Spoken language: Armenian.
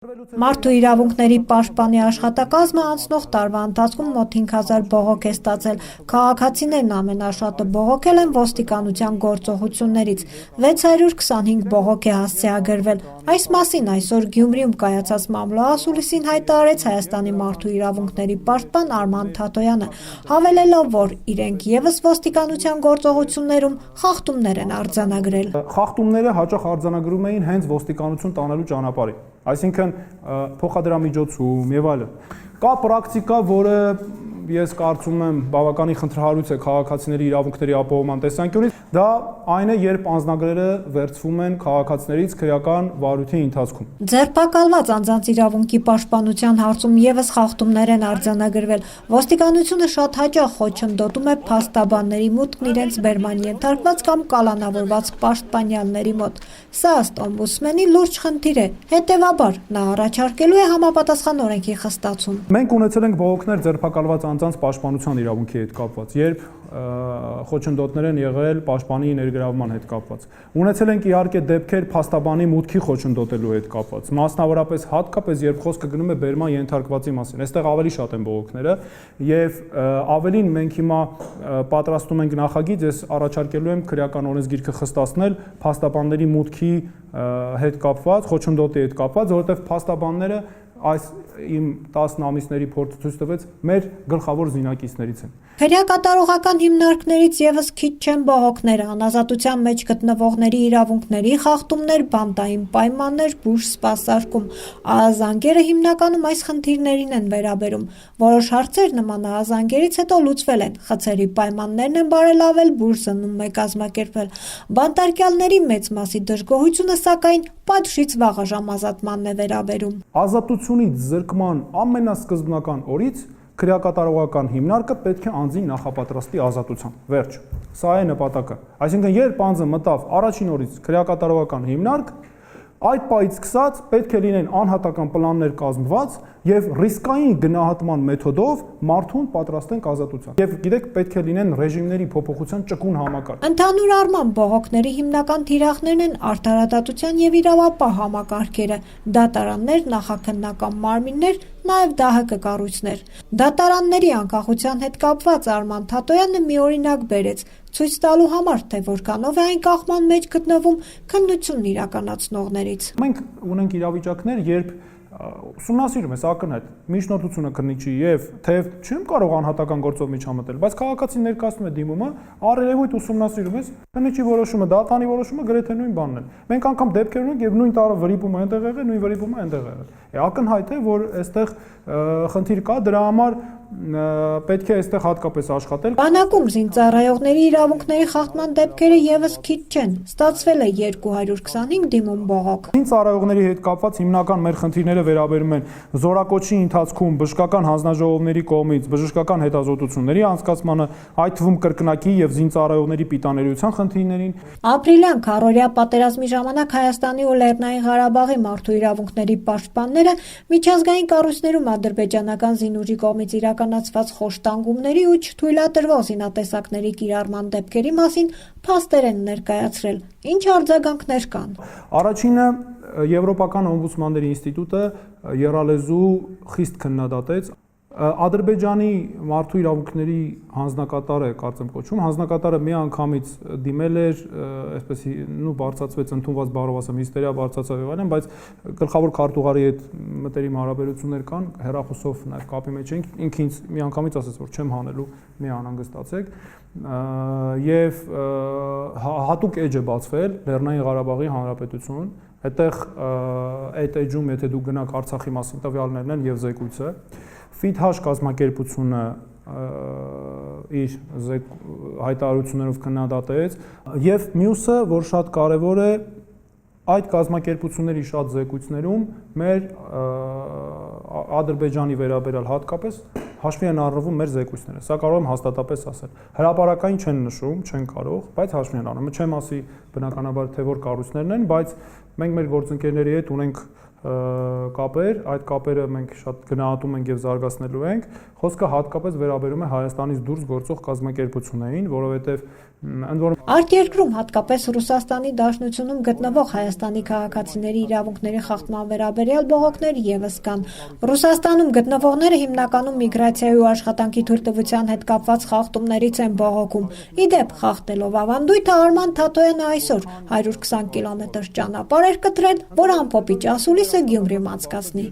Մարդու իրավունքների պաշտպանի աշխատակազմը անցնող տարվա ընթացքում մոտ 5000 բողոք է ստացել։ Քաղաքացիներն ամենաշատը բողոքել են ոստիկանության գործողություններից, 625 բողոք է հասցեագրվել։ Այս մասին այսօր Գյումրիում կայացած մամլոասուլիսին հայտարարեց Հայաստանի մարդու իրավունքների պաշտպան Արման Թաթոյանը, հավելելով, որ իրենք ևս ոստիկանության գործողություններում խախտումներ են արձանագրել։ Խախտումները հաճախ արձանագրում էին հենց ոստիկանություն տանելու ճանապարհին, այսինքն փոխադրամիջոցում եւ այլն։ Կա պրակտիկա, որը ես կարծում եմ բավականին խնդրահարույց է քաղաքացիների իրավունքների ապահովման տեսանկյունից, դա այն է, երբ անձնագրերը վերցվում են քաղաքացիներից քրեական վարույթի ընթացքում։ Ձերբակալված անձանց իրավունքի պաշտպանության հարցում ևս խախտումներ են արձանագրվել։ Ոստիկանությունը շատ հաճախ խոչընդոտում է փաստաբանների մուտքն իրենց բերման ենթարկված կամ կալանավորված պաշտպանյալների մոտ։ Սա ըստ օմբուդսմենի լուրջ խնդիր է, հետևաբար նա առաջարկելու է համապատասխան օրենքի խստացում։ Մենք ունեցել ենք բողոքներ ձերբակալված անձանց պաշտպանության իրավունքի հետ կապված, երբ խոչընդոտներ են եղել պաշտպանի ներգրավման հետ կապված։ Ունեցել ենք իհարկե դեպքեր փաստաբանի մուտքի խոչընդոտելու հետ կապված, մասնավորապես հատկապես երբ խոսքը գնում է բերման ենթարկվածի մասին։ Այստեղ ավելի շատ են բողոքները եւ ավելին մենք հիմա պատրաստում ենք նախագիծ, ես առաջարկելու եմ քրեական օրենսգիրքը խստացնել փաստաբանների մուտքի հետ կապված, խոչընդոտի հետ կապված, որովհետեւ փաստաբանները այս իմ 10 ամիսների փորձը ցույց տվեց մեր գլխավոր զինակիցներից են։ Քրեակատարողական հիմնարկներից ևս քիչ չեն բողոքները, անազատության մեջ գտնվողների իրավունքների խախտումներ, բանտային պայմաններ, բուժ սպասարկում։ Ահազանգերը հիմնականում այս խնդիրներին են վերաբերում։ Որոշ հարցեր նման ահազանգերից հետո լուծվել են, խցերի պայմաններն են բարելավել, բուժ զննում է կազմակերպվել։ Բանտարկյալների մեծ մասի դժգոհությունը սակայն պատժից վաղաժամ ազատմանն է վերաբերում։ Ազատությունից զրկման ամենասկզբնական օրից քրեակատարողական հիմնարկը պետք է անձին նախապատրաստի ազատության։ Վերջ։ Սա է նպատակը։ Այսինքն, երբ անձը մտավ առաջին օրից քրեակատարողական հիմնարկ, այդ պահից սկսած պետք է լինեն անհատական պլաններ կազմված եւ ռիսկային գնահատման մեթոդով մարդուն պատրաստենք ազատության։ Եվ գիտեք, պետք է լինեն ռեժիմների փոփոխության ճկուն համակարգ։ Ընդհանուր առմամբ բողոքների հիմնական թիրախներն են արդարադատության եւ իրավապահ համակարգերը, դատարաններ, նախաքննական մարմիններ, նաեւ ԴՀԿ կառույցներ։ Դատարանների անկախության հետ կապված Արման Թաթոյանը մի օրինակ բերեց, ցույց տալու համար, թե որքանով է այն կախման մեջ գտնվում քննությունն իրականացնողներից։ Մենք ունենք իրավիճակներ, երբ ուսումնասիրում ես ակնհայտ միջնորդությունը քննիչի եւ թեև չեմ կարող անհատական գործով միջամտել, բայց քաղաքացին ներկայացնում է դիմումը, առերևույթ ուսումնասիրում ես քննիչի որոշումը, դատանի որոշումը գրեթե նույն բանն է։ Մենք անգամ դեպքեր ունենք եւ նույն տարը վրիպումը այնտեղ եղել, նույն վրիպումը այնտեղ եղել։ Ակնհայտ է, որ այստեղ խնդիր կա, դրա համար պետք է այստեղ հատկապես աշխատել։ Բանակում զինծառայողների իրավունքների խախտման դեպքերը եւս քիչ չեն։ Ստացվել է 225 դիմում բողոք։ Զինծառայողների հետ կապված հիմնական մեր խնդիրները վերաբերում են զորակոչի ընթացքում բժշկական հանձնաժողովների կողմից բժշկական հետազոտությունների անցկացմանը, այդ թվում կրկնակի եւ զինծառայողների պիտաներության խնդիրներին։ Ապրիլյան քառօրյա պատերազմի ժամանակ Հայաստանի ու Լեռնային Ղարաբաղի մարդու իրավունքների պաշտպանները միջազգային կառույցներում ադրբեջանական զինուժի կողմից իրականացված խոշտանգումների ու չթույլատրվող զինատեսակների կիրառման դեպքերի մասին փաստեր են ներկայացրել։ Ինչ արձագանքներ կան։ Առաջինը Եվրոպական օմբուդսմանների ինստիտուտը եռալեզու խիստ քննադատեց Ադրբեջանի մարդու իրավունքների հանձնակատարը կարծեմ կոչվում, հանձնակատարը մի անգամից դիմել էր, այսպես բարձրացվեց ընդունված բառով ասեմ, հիստերիա բարձրացավ եւ այլն, բայց գլխավոր քարտուղարի հետ մտերիմ հարաբերություններ կան, հեռախոսով նաեւ կապի մեջ ենք, ինքը ինձ մի անգամից ասաց, որ չեմ հանելու, մի անհանգստացեք, եւ հատուկ էջ է բացվել Լեռնային Ղարաբաղի Հանրապետություն, այդտեղ այդ էջում, եթե դուք գնաք Արցախի մասին տվյալներն են եւ զեկույցը FIDH կազմակերպությունը իր հայտարարություններով քննադատեց եւ մյուսը, որ շատ կարեւոր է, այդ կազմակերպությունների շատ զեկույցներում մեր Ադրբեջանի վերաբերյալ հատկապես հաշվի են առնվում մեր զեկույցները։ Սա կարող եմ հաստատապես ասել։ Հրապարակային չեն նշում, չեն կարող, բայց հաշվի են առնում։ Չեմ ասի բնականաբար թե որ կառույցներն են, բայց մենք մեր գործընկերների հետ ունենք կապեր, այդ կապերը մենք շատ գնահատում ենք եւ զարգացնելու ենք։ Խոսքը հատկապես վերաբերում է Հայաստանից դուրս գործող կազմակերպություններին, որովհետեւ ընդ որում արտերկրում, հատկապես Ռուսաստանի Դաշնությունում գտնվող Հայաստանի քաղաքացիների իրավունքների խախտման վերաբերյալ բողոքներ ևս կան։ Ռուսաստանում գտնվողները հիմնականում միգրացիայի ու աշխատանքի թույլտվության հետ կապված խախտումներից են բողոքում։ Ի դեպ, խախտելով ավանդույթը Արման Թաթոյանը այսօր 120 կիլոմետր ճանապարհ էր կտրել, որ ամփոփի ճասուլիսը Գյումրիում անցկացնի։